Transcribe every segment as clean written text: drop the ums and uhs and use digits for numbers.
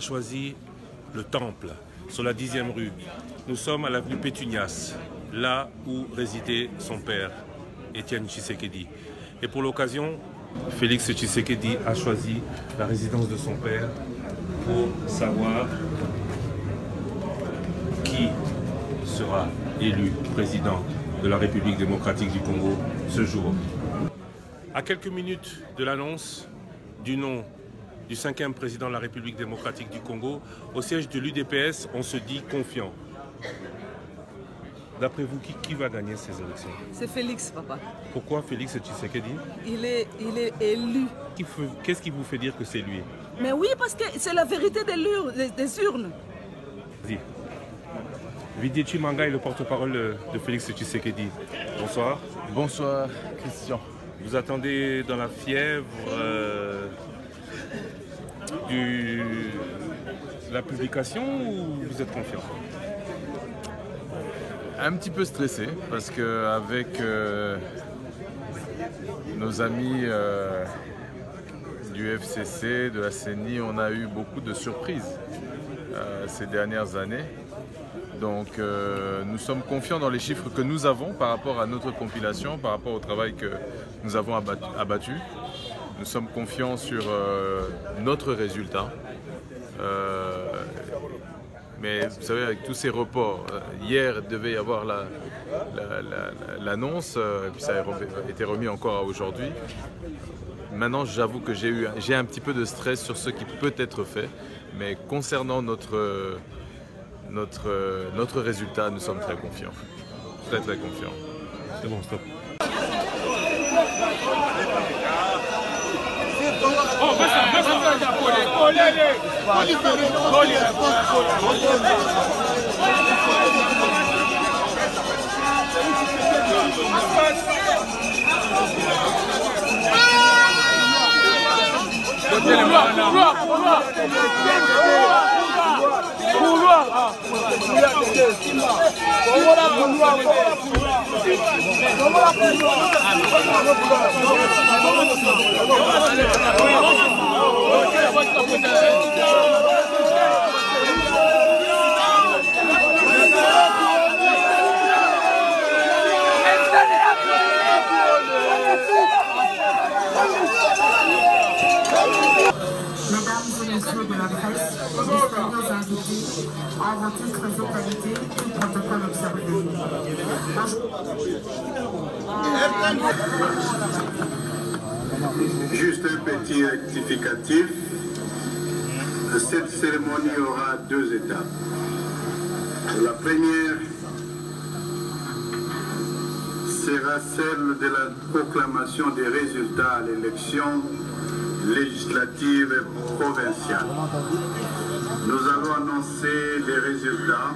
choisi le Temple, sur la 10e rue. Nous sommes à l'avenue Pétunias, là où résidait son père, Étienne Tshisekedi. Et pour l'occasion, Félix Tshisekedi a choisi la résidence de son père pour savoir qui sera élu président de la République démocratique du Congo ce jour. À quelques minutes de l'annonce du nom du 5e président de la République démocratique du Congo, au siège de l'UDPS, on se dit confiant. D'après vous, qui va gagner ces élections? C'est Félix, papa. Pourquoi Félix Tshisekedi? Il est élu. Qu'est-ce qui vous fait dire que c'est lui? Mais oui, parce que c'est la vérité des urnes. Vas-y. Vidichi Manga est le porte-parole de Félix Tshisekedi. Bonsoir. Bonsoir, Christian. Vous attendez dans la fièvre la publication ou vous êtes confiant? Un petit peu stressé parce qu'avec nos amis du FCC, de la CENI, on a eu beaucoup de surprises ces dernières années. Donc nous sommes confiants dans les chiffres que nous avons par rapport à notre compilation, par rapport au travail que nous avons abattu. Nous sommes confiants sur notre résultat. Mais vous savez, avec tous ces reports, hier il devait y avoir l'annonce, puis ça a été remis encore à aujourd'hui. Maintenant, j'avoue que j'ai un petit peu de stress sur ce qui peut être fait, mais concernant notre résultat, nous sommes très confiants. Très très confiants. C'est bon, stop. Mesdames et messieurs de la presse, distingués invités, en vos titres et qualités, tout protocole observé. Juste un petit rectificatif. Cette cérémonie aura 2 étapes. La première sera celle de la proclamation des résultats à l'élection législative et provinciale. Nous allons annoncer les résultats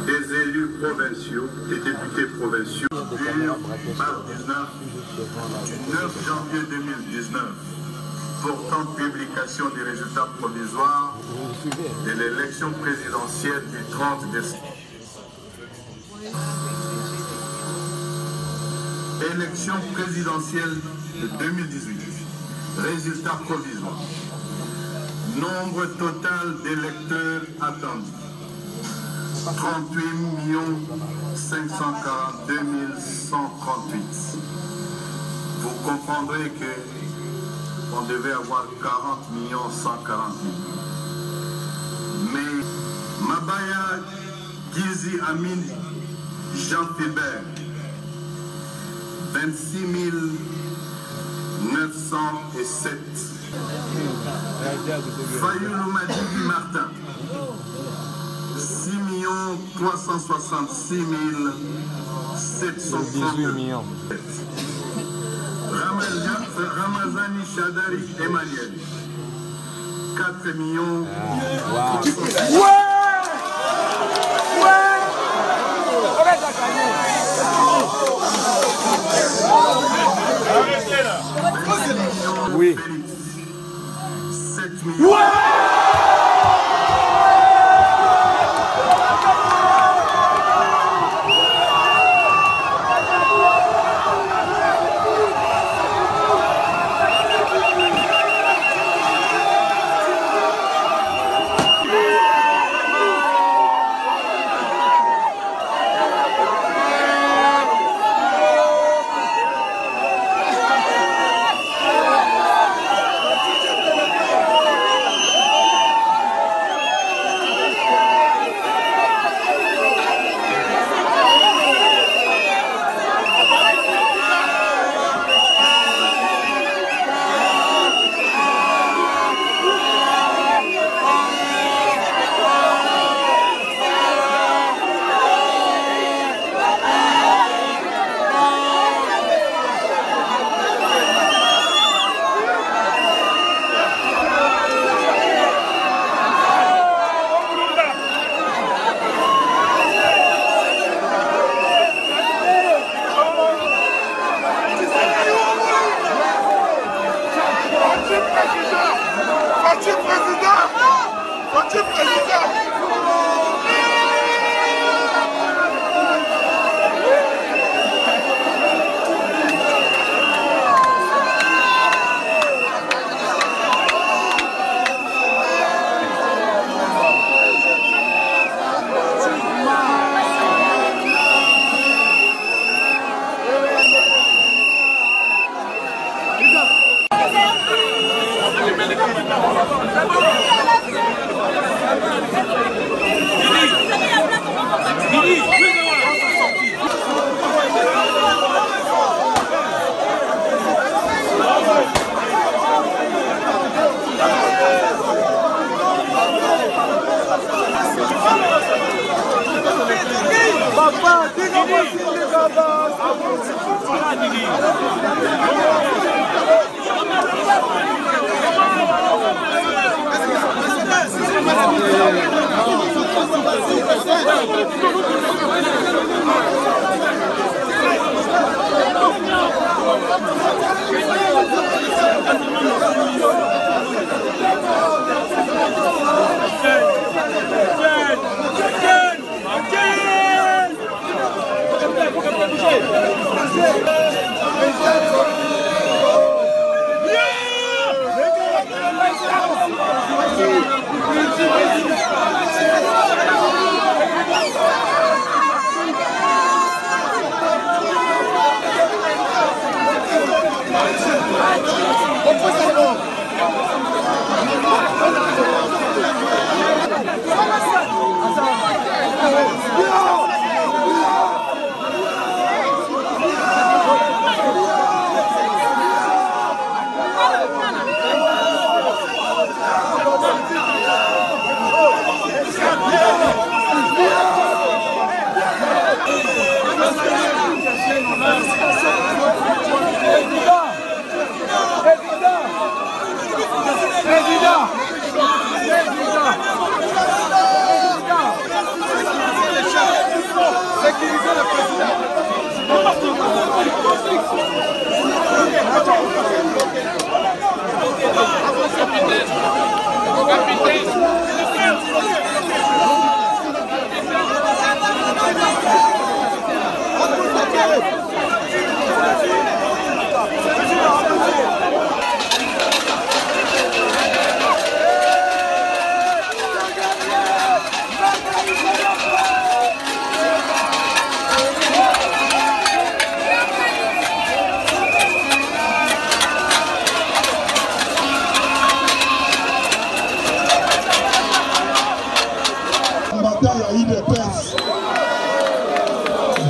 des élus provinciaux, des députés provinciaux du 9 janvier 2019 portant publication des résultats provisoires de l'élection présidentielle du 30 décembre. Élection présidentielle de 2018. Résultats provisoires. Nombre total d'électeurs attendus. 38 542 138. Vous comprendrez qu'on devait avoir 40 140 000. Mais Mabaya Gizi Amin Jean-Philbert, 26 907. Fayoulou Madjibi Martin, 6 366 738. Ramazani Chadari Emmanuel, 4 millions. Oui. 7 millions.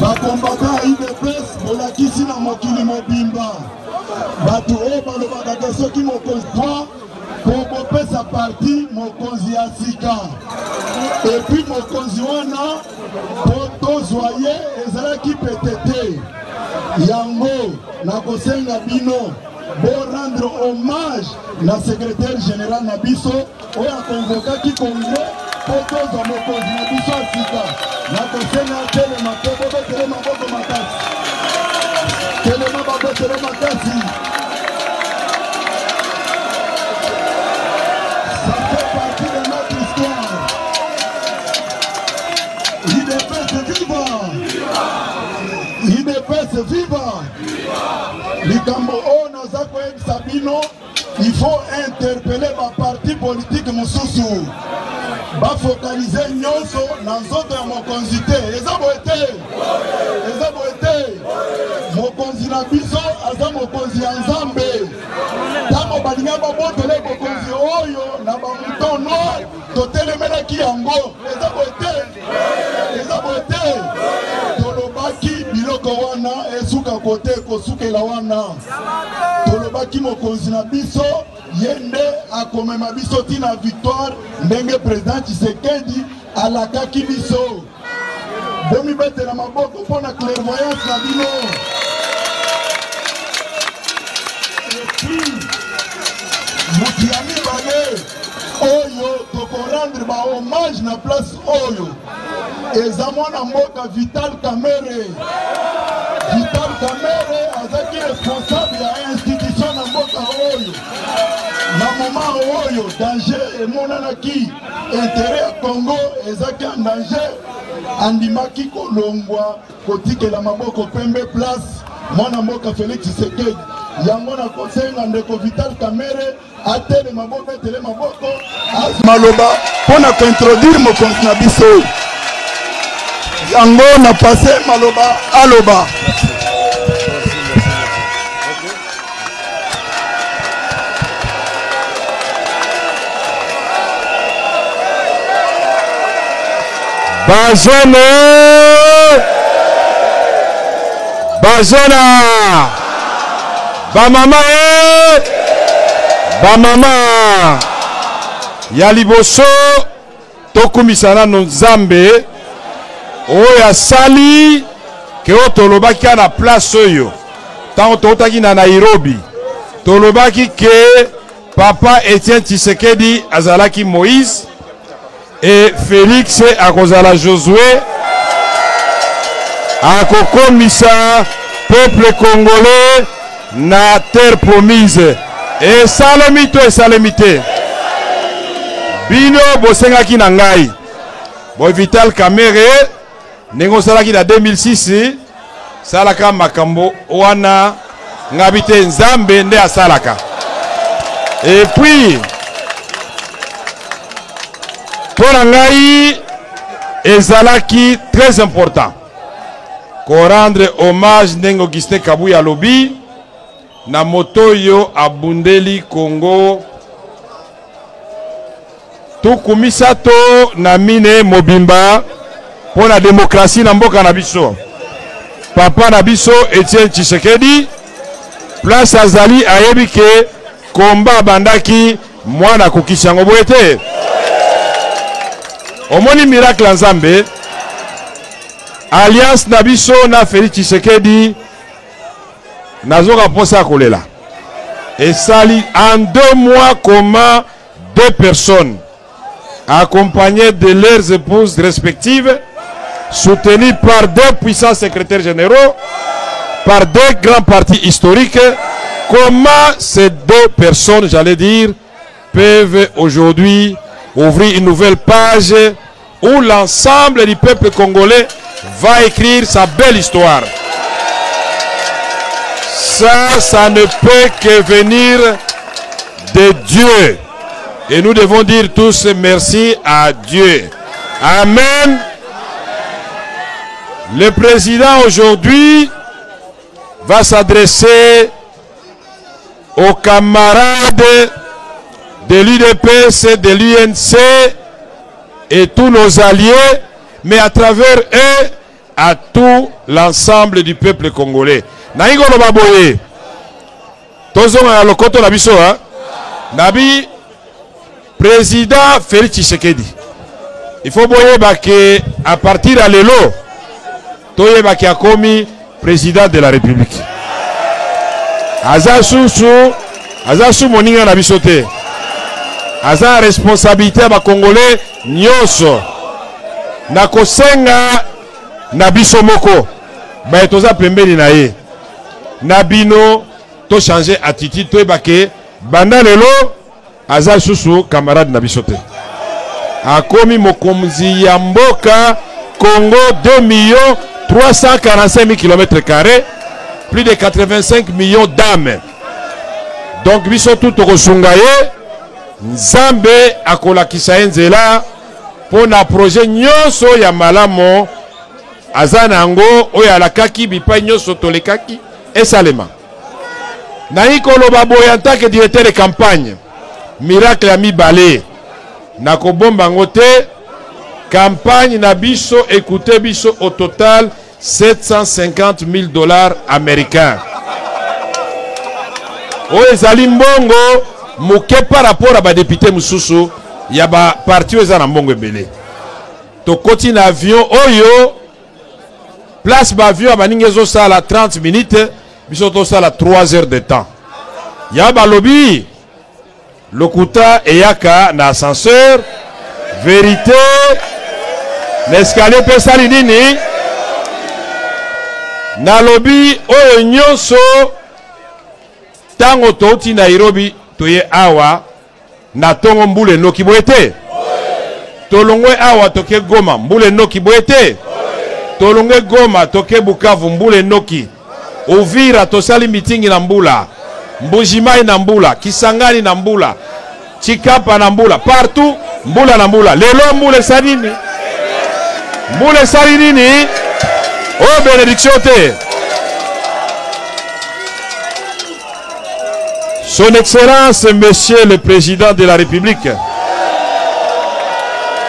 bakombaka IDPS bolakisi na mokili mobimba bato oyo balobaka soki mokonzi po bopesa parti mokonzi ya sika epuis mokonzi wana po tozwa ye ezalaki pete te yango nakosenga bino bo rendre hommage na secrétaire général na biso oyo akonvokaki congrès po tozwa mokonzi na biso ya sika nakosenga telema po bobetele maboko makasi telema babetele makasi. Ça fait partie de notre histoire. IDPS viva! IDPS viva! Likambo o naza koyebisa bino il faut interpeller ba parti politique mosusu bafocalize nyonso na nzoto ya mokonzi te eza boye te mokonzi na biso aza mokonzi ya nzambe ntango balinga babotole mokonzi oyo na bamuton noir totelemelaki yango eza boye te tolobaki biloko wana esuka kote kosukela wana tolobaki mokonzi na biso ye nde akomema biso tina victoire ndenge président Tshisekedi alakaki biso bomibetela maboko mpona clairvoyance na bino epuis moto ya mibale oyo tokorendre bahommage na place oyo eza mwana mboka Vital Kamerhe. Vital Kamerhe azaki responsable ya institution na mboka oyo na moment oyo danger emonanaki intérêt ya Congo ezaki en danger andimaki kolongwa kotikela maboko pembe place mwana mboka Félix Tshisekedi yango na kosenga ndeko Vital Kamerhe atele maboko etele maboko maloba pona kointroduire mokonzi na biso yango na passé maloba aloba. Bajene Bajena Bamama Bamama ya liboso tokumisana no Nzambe oya sali ke otolobaki na place oyo tango totaki na Nairobi tolobaki ke papa Etienne Tshisekedi azalaki Moïse et Félix akozala Josué akokomisa peuple congolais na terre promise et salemito et salemité bino bosengaki na ngai bo Vital Kamerhe nengo salaki na 2006 salaka makambo wana ngabite Nzambe nde asalaka et puis pour ngai ezalaki très important ko rendre hommage ndenge Augustin Kabuya lobi na moto yo abundeli Congo tukumisato na mine mobimba pour la démocratie na mboka na biso papa na biso Etienne Tshisekedi place azali ayebi ke komba bandaki mwana kokishango boete omoni miracle Nzambe alliance na biso na Félix Tshisekedi nazoka posa kolela et sali en 2 mois comment 2 personnes accompagnées de leurs épouses respectives soutenues par 2 puissants secrétaires généraux par 2 grands partis historiques, comment ces 2 personnes, j'allais dire, peuvent aujourd'hui ouvrir une nouvelle page où l'ensemble du peuple congolais va écrire sa belle histoire. Ça ne peut que venir de Dieu. Et nous devons dire tous merci à Dieu. Amen. Le président aujourd'hui va s'adresser aux camarades de l'UDPS, de l'UNC et tous nos alliés, mais à travers eux, à tout l'ensemble du peuple congolais. Naïgo Lobaboye, Tozon à Lokoto Nabiso, Nabi, président Félix Tshisekedi. Il faut boyer que à partir de l'élo, Toye Baki a commis président de la République. Azasu Moninga Nabisote. Aza responsabilité à Congolais Nyoso. Nakosenga Nabiso Moko. Ba toza pembeni na ye. Nabino to changer attitude to ebake banda lelo aza susu camarade Nabisote. Akomi mokomzi ya mboka Congo 2 345 000 km², plus de 85 millions d'âmes. Donc biso tout tokosungaye Nzambe akolakisa nzela pona projet nyonso ya malamo azanango oyo alakaki bipai nyonso tolekaki esalema. Naiko loba boya en tant que directeur de campagne miracle ami balé nako bomba ngote campagne na biso écoutez biso au total 750 000 $ américains. Oyo ezali mbongo muke par rapport à ba député mususu ya ba parti oza na mbongo ebele. To koti na avion oyo place ba avion abaningezo sala 30 minutes biso to sala 3 heures de temps. Ya ba lobby lokuta eyaka na ascenseur vérité l'escalier pe sali nini na lobby oyo nyonso tango touti Nairobi toye awa na tongo mbule noki boete. Tolongwe awa toke Goma mbule noki boete. Tolongwe Goma toke Bukavu mbule noki. Uvira tosali mitingi na mbula. Mbujimai na mbula, Kisangani na mbula, Chikapa na mbula, partout mbula na mbula. Lelo mbule salini. Mbule salini. Oh bénédiction te. Son Excellence, Monsieur le Président de la République,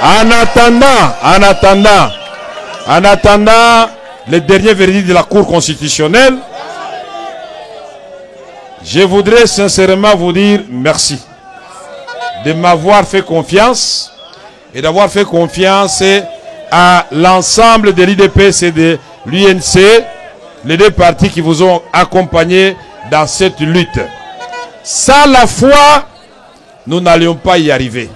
en attendant le dernier verdict de la Cour constitutionnelle, je voudrais sincèrement vous dire merci de m'avoir fait confiance et d'avoir fait confiance à l'ensemble de l'IDPS et de l'UNC, les deux partis qui vous ont accompagné dans cette lutte. Sans la foi, nous n'allions pas y arriver.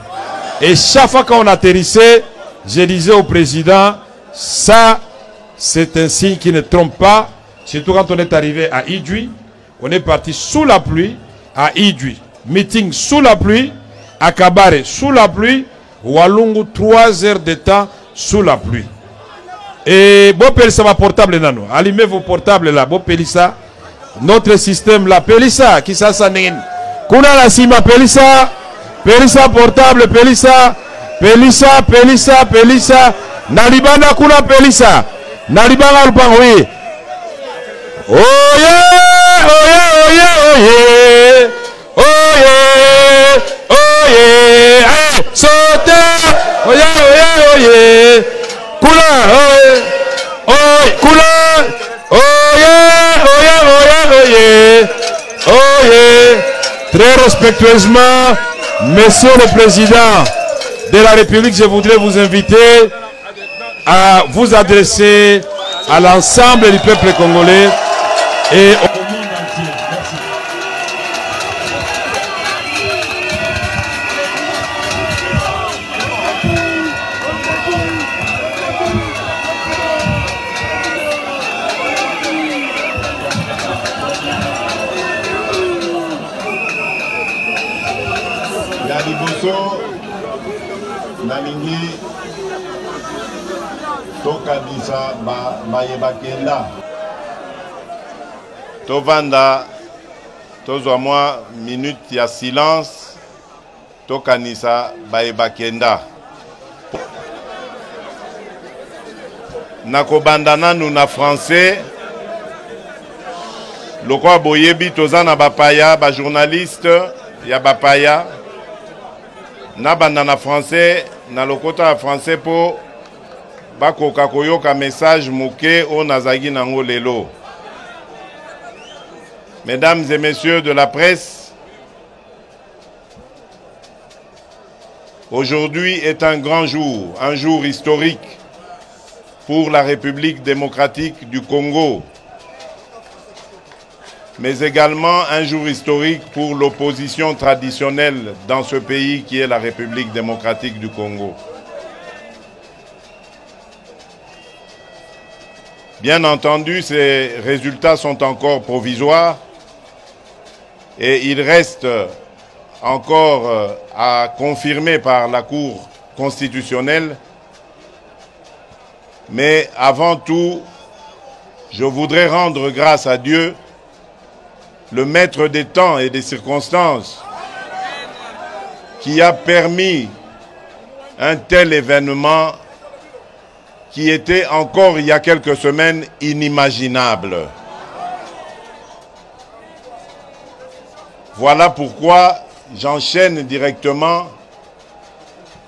Et chaque fois qu'on atterrissait, je disais au président, ça, c'est un signe qui ne trompe pas. Surtout quand on est arrivé à Idjouy, on est parti sous la pluie à Idjouy. Meeting sous la pluie, à Kabare sous la pluie, Walungu 3 heures de temps sous la pluie. Et bon Pélissa va portable nano. Allumez vos portables là, bon Pélissa. Notre système là, Pélissa, qui ça s'anène. Kuna la sima Pélissa, Pélissa portable, Pélissa, Pélissa, Pélissa, Pélissa. Nalibana kuna Pélissa. Nalibana lupang oui. Oh yeah, oh yeah, oh yeah, oh yeah. Oh yeah, oh yeah. Hey, saute. Oh yeah, oh yeah, oh yeah. Kula, oh yeah. Oh, kula. Oh yeah, oh yeah, oh yeah, oh yeah. Oh yeah. Très respectueusement, Monsieur le Président de la République, je voudrais vous inviter à vous adresser à l'ensemble du peuple congolais et au monde entier. Merci. Ya liboso nalingi tokabisa bayebakenda tovanda tozwa mwa minute ya silence tokanisa bayebakenda nakobanda nanu na français lokwa boyebi toza na bapaya ba journaliste ya bapaya nabanda na français na lokota ya français po bakoka koyoka message moke o nazagi nango lelo. Mesdames et messieurs de la presse, aujourd'hui est un grand jour, un jour historique pour la République démocratique du Congo, mais également un jour historique pour l'opposition traditionnelle dans ce pays qui est la République démocratique du Congo. Bien entendu, ces résultats sont encore provisoires et il reste encore à confirmer par la Cour constitutionnelle. Mais avant tout, je voudrais rendre grâce à Dieu, le maître des temps et des circonstances, qui a permis un tel événement qui était encore il y a quelques semaines inimaginable. Voilà pourquoi j'enchaîne directement,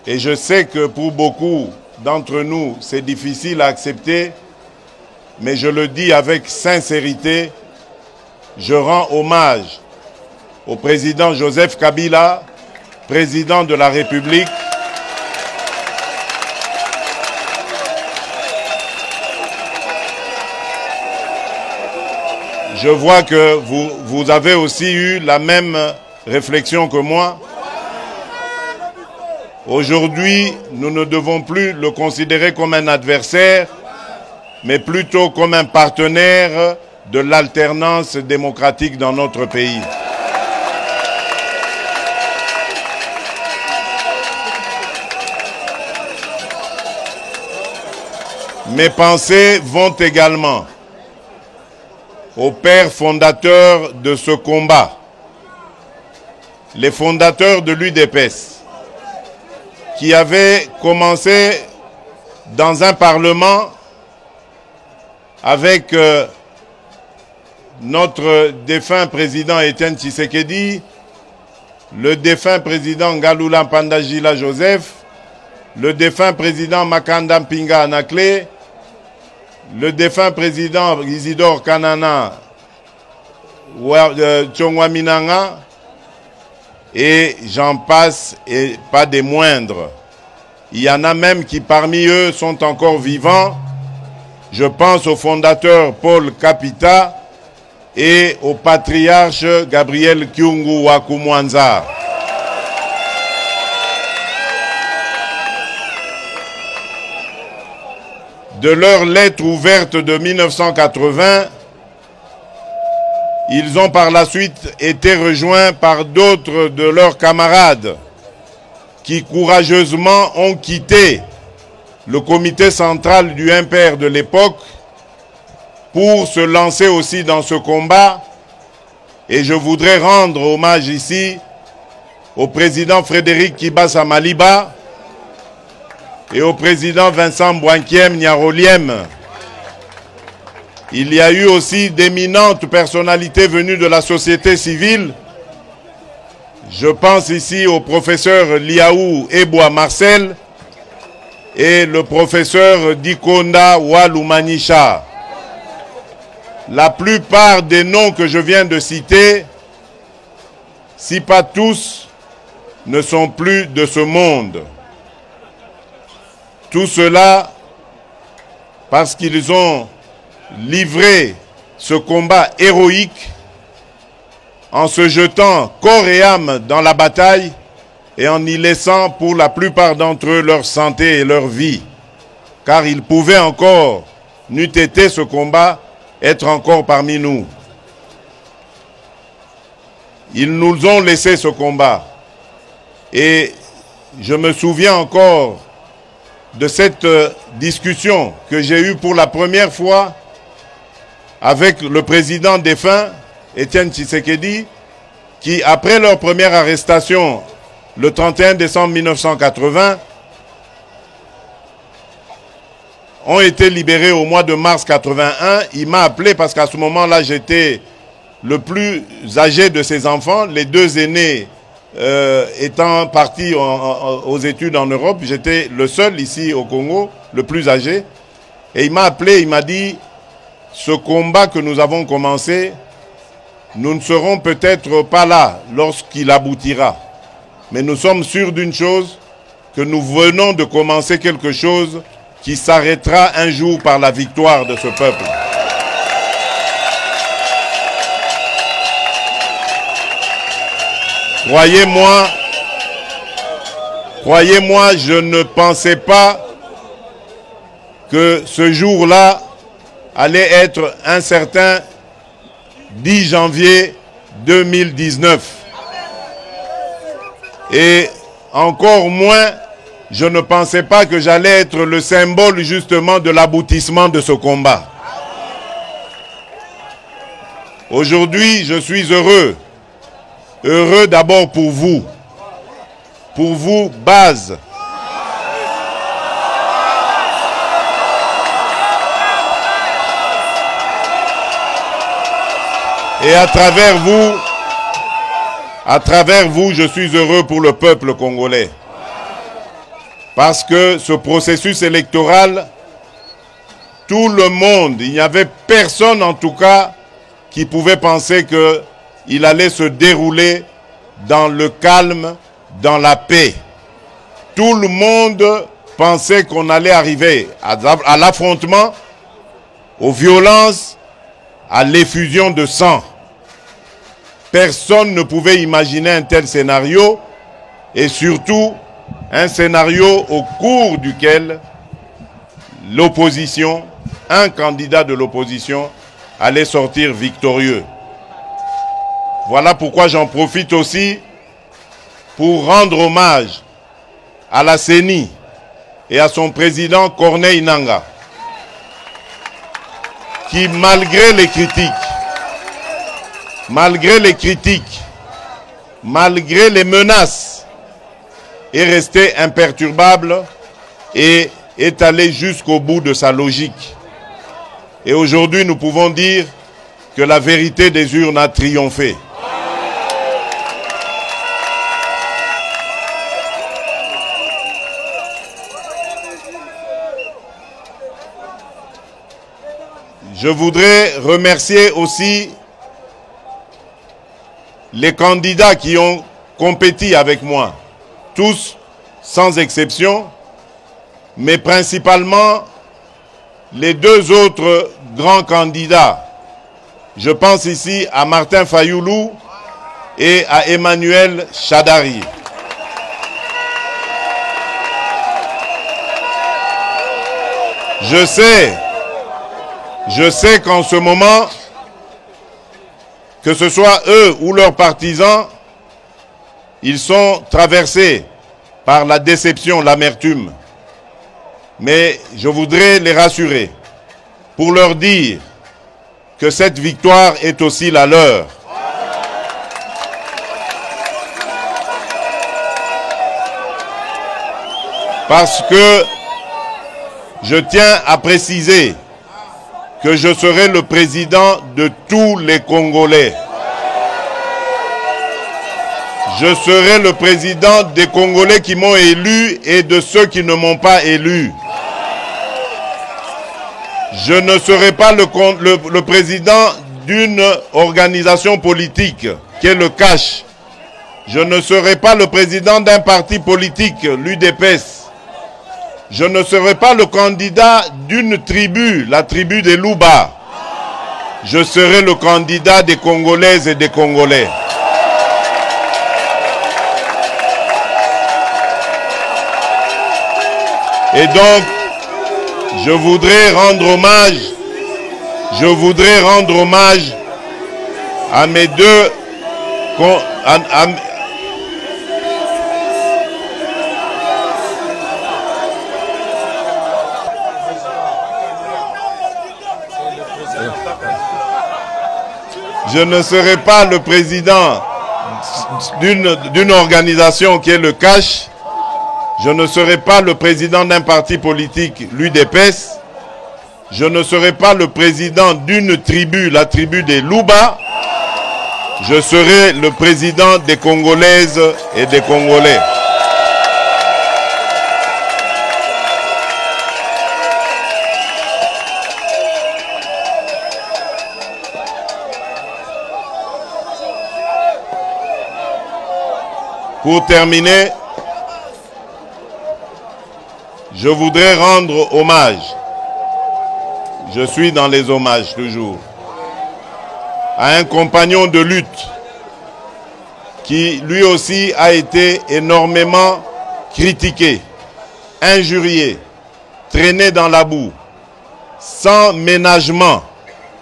et je sais que pour beaucoup d'entre nous c'est difficile à accepter, mais je le dis avec sincérité, je rends hommage au président Joseph Kabila, président de la République, je vois que vous avez aussi eu la même réflexion que moi. Aujourd'hui, nous ne devons plus le considérer comme un adversaire, mais plutôt comme un partenaire de l'alternance démocratique dans notre pays. mes pensées vont également aux pères fondateurs de ce combat, les fondateurs de l'UDPS, qui avaient commencé dans un parlement avec notre défunt président Etienne Tshisekedi, le défunt président Ngaloula Mpanda-Jila Joseph, le défunt président Makanda Mpinga Anakle, le défunt président Isidore Kanana Tchongwa Minanga, et j'en passe, et pas des moindres. Il y en a même qui parmi eux sont encore vivants. Je pense au fondateur Paul Kapita et au patriarche Gabriel Kyungu Wakumwanza. De leur lettre ouverte de 1980, ils ont par la suite été rejoints par d'autres de leurs camarades qui courageusement ont quitté le comité central du MPR de l'époque pour se lancer aussi dans ce combat. Et je voudrais rendre hommage ici au président Frédéric Kibasa Maliba et au président Vincent Bouankiem Nyaroliem. Il y a eu aussi d'éminentes personnalités venues de la société civile. Je pense ici au professeur Liaou Eboa Marcel et le professeur Dikonda Walumanisha. La plupart des noms que je viens de citer, si pas tous, ne sont plus de ce monde. Tout cela parce qu'ils ont livré ce combat héroïque en se jetant corps et âme dans la bataille et en y laissant pour la plupart d'entre eux leur santé et leur vie. Car ils pouvaient encore, n'eût été ce combat, être encore parmi nous. Ils nous ont laissé ce combat. Et je me souviens encore de cette discussion que j'ai eue pour la première fois avec le président défunt, Etienne Tshisekedi, qui, après leur première arrestation, le 31 décembre 1980, ont été libérés au mois de mars 81. Il m'a appelé parce qu'à ce moment-là, j'étais le plus âgé de ses enfants, les deux aînés étant partis aux études en Europe. J'étais le seul ici au Congo, le plus âgé. Et il m'a appelé, il m'a dit, ce combat que nous avons commencé, nous ne serons peut-être pas là lorsqu'il aboutira. Mais nous sommes sûrs d'une chose, que nous venons de commencer quelque chose qui s'arrêtera un jour par la victoire de ce peuple. Croyez-moi, je ne pensais pas que ce jour-là allait être un certain 10 janvier 2019. Et encore moins, je ne pensais pas que j'allais être le symbole justement de l'aboutissement de ce combat. Aujourd'hui, je suis heureux. Heureux d'abord pour vous, Baz. Et à travers vous, je suis heureux pour le peuple congolais. Parce que ce processus électoral, tout le monde, il n'y avait personne en tout cas qui pouvait penser qu'il allait se dérouler dans le calme, dans la paix. Tout le monde pensait qu'on allait arriver à l'affrontement, aux violences, à l'effusion de sang. Personne ne pouvait imaginer un tel scénario et surtout un scénario au cours duquel l'opposition, un candidat de l'opposition allait sortir victorieux. Voilà pourquoi j'en profite aussi pour rendre hommage à la CENI et à son président Corneille Nangaa qui, malgré les critiques, malgré les menaces, est resté imperturbable et est allé jusqu'au bout de sa logique. Et aujourd'hui, nous pouvons dire que la vérité des urnes a triomphé. Je voudrais remercier aussi les candidats qui ont compéti avec moi, tous sans exception, mais principalement les deux autres grands candidats. Je pense ici à Martin Fayoulou et à Emmanuel Chadari. Je sais qu'en ce moment, que ce soit eux ou leurs partisans, ils sont traversés par la déception, l'amertume. Mais je voudrais les rassurer pour leur dire que cette victoire est aussi la leur. Parce que je tiens à préciser que je serai le président de tous les Congolais. Je serai le président des Congolais qui m'ont élu et de ceux qui ne m'ont pas élu. Je ne serai pas le président d'une organisation politique qui est le CACH. Je ne serai pas le président d'un parti politique, l'UDPS. Je ne serai pas le candidat d'une tribu, la tribu des Luba. Je serai le candidat des Congolaises et des Congolais. Et donc, je voudrais rendre hommage à mes deux... Je ne serai pas le président d'une organisation qui est le CACH. Je ne serai pas le président d'un parti politique, l'UDPS. Je ne serai pas le président d'une tribu, la tribu des Luba. Je serai le président des Congolaises et des Congolais. Pour terminer, je voudrais rendre hommage, je suis dans les hommages toujours, à un compagnon de lutte qui lui aussi a été énormément critiqué, injurié, traîné dans la boue, sans ménagement,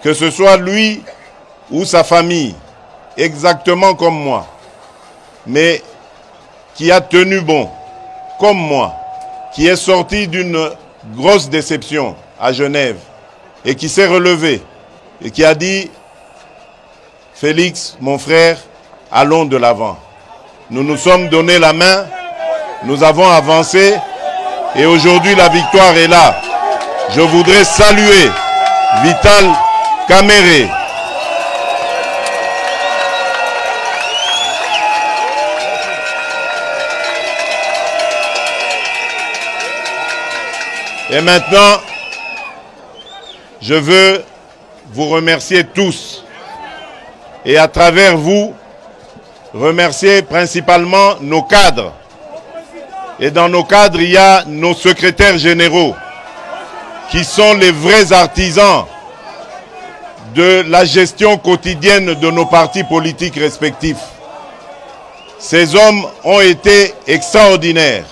que ce soit lui ou sa famille, exactement comme moi, mais qui a tenu bon, comme moi, qui est sorti d'une grosse déception à Genève et qui s'est relevé et qui a dit « Félix, mon frère, allons de l'avant. Nous nous sommes donné la main, nous avons avancé et aujourd'hui la victoire est là. Je voudrais saluer Vital Kamerhe, et maintenant, je veux vous remercier tous et à travers vous, remercier principalement nos cadres. Et dans nos cadres, il y a nos secrétaires généraux qui sont les vrais artisans de la gestion quotidienne de nos partis politiques respectifs. Ces hommes ont été extraordinaires.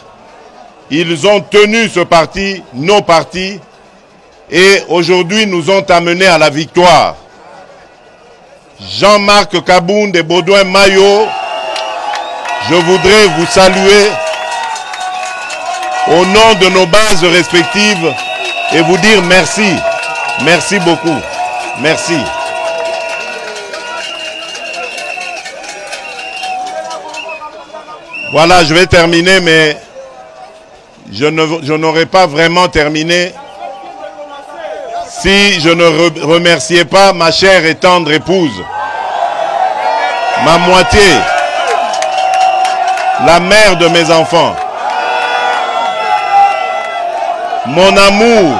Ils ont tenu ce parti, nos partis, et aujourd'hui nous ont amenés à la victoire. Jean-Marc Kabound et Baudouin Mayo, je voudrais vous saluer au nom de nos bases respectives et vous dire merci. Merci beaucoup. Merci. Voilà, je vais terminer, mais je n'aurais pas vraiment terminé si je ne remerciais pas ma chère et tendre épouse, ma moitié, la mère de mes enfants, mon amour,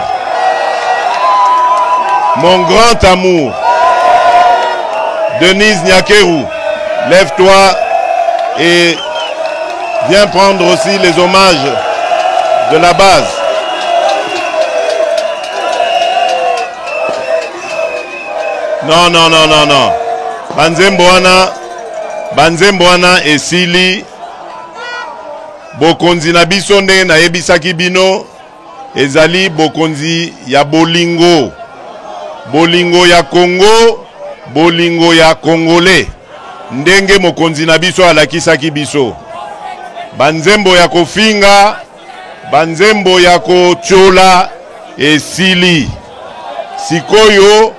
mon grand amour, Denise Nyakeru. Lève-toi et viens prendre aussi les hommages de la base. Non, non, non, non, non. Banzemboana et Sili. Bokonzi na biso nde na yebisaki bino ezali bokonzi ya bolingo. Bolingo ya Congo, bolingo ya Congolais. Ndenge mokonzi na biso alakisaki biso. Banzembo ya kofinga, banzembo ya kochola esili. Sikoyo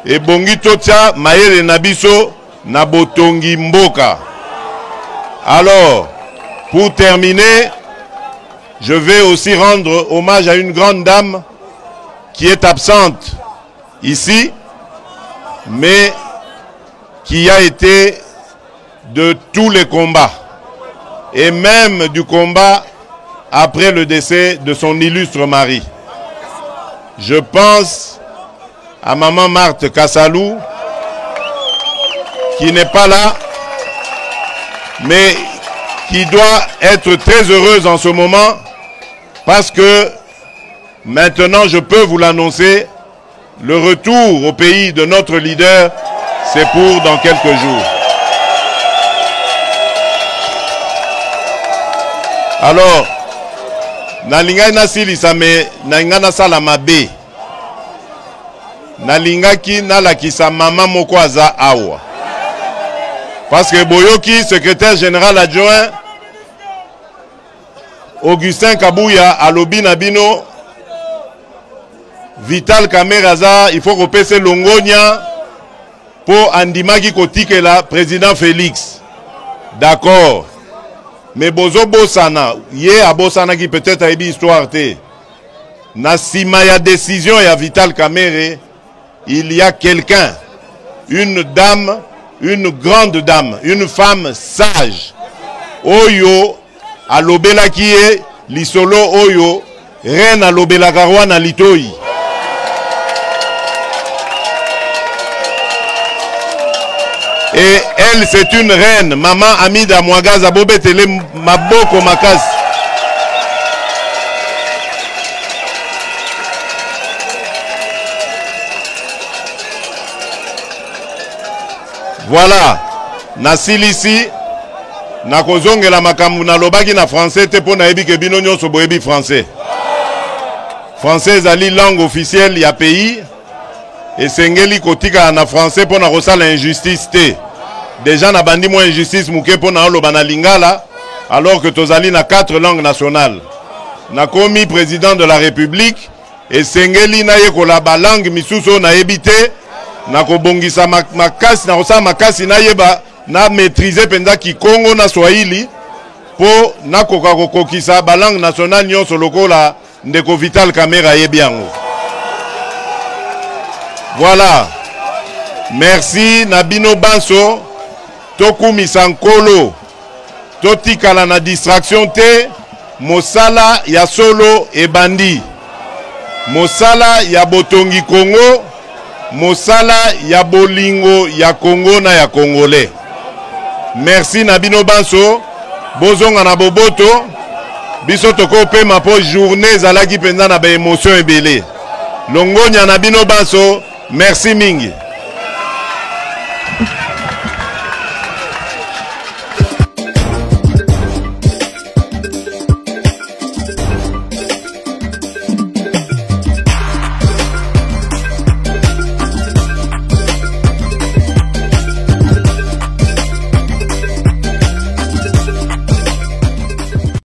ebongi totia mayele na biso na botongi mboka. Alors, pour terminer, je vais aussi rendre hommage à une grande dame qui est absente ici, mais qui a été de tous les combats, et même du combat après le décès de son illustre mari. Je pense à maman Marthe Kassalou, qui n'est pas là, mais qui doit être très heureuse en ce moment, parce que maintenant je peux vous l'annoncer, le retour au pays de notre leader, c'est pour dans quelques jours. Alors, nalingai nasili same naingana sala mabe. Nalingaki nalakisa mama moko aza awa. Parce que Boyoki, secrétaire général adjoint, Augustin Kabouya, alobi nabino, Vital Kameraza, il faut repasser Longonia pour Andimaki Kotike la président Félix. D'accord. Mais Bozo Bosana, yé a Bosana qui peut-être a eu histoire te. Nasima ya décision ya Vital Kamere, il y a quelqu'un, une dame, une grande dame, une femme sage. Oyo alobela kie lisolo oyo reine alobela garwana litoi. Et elle, c'est une reine. Maman Amida Mouagaza Bobetele Maboko Makas. Voilà. Nasilisi. Nakozonge la makambu na lobaki na français te po na yebi ke bino nyonso boyebi français. Français ezali langue officielle ya pays. Et sengeli kotika na français pour na rosala injustice te. Déjà na bandi mo injustice muke pour na oloba na lingala alors que tozali na 4 langues nationales. Na komi président de la République et sengeli na yekola ba langue misuso na yebite na kobongisa makasi na rosala makasi na yeba na maîtriser penza ki Congo na Swahili po na koka kokokisa ba langue nationale nyonso lokola ndeko Vital Kamera yebiango. Voilà. Merci Nabino Banso. Toku Misankolo. Totikala na distraction te. Mosala ya solo e bandi. Mosala ya botongi Congo. Mosala ya bolingo ya Congo na ya Congolais. Merci Nabino Banso. Bozonga na boboto. Biso toko pe ma po journée zalaki penza na ba émotion ebele. Longonya Nabino Banso. Merci Mingi.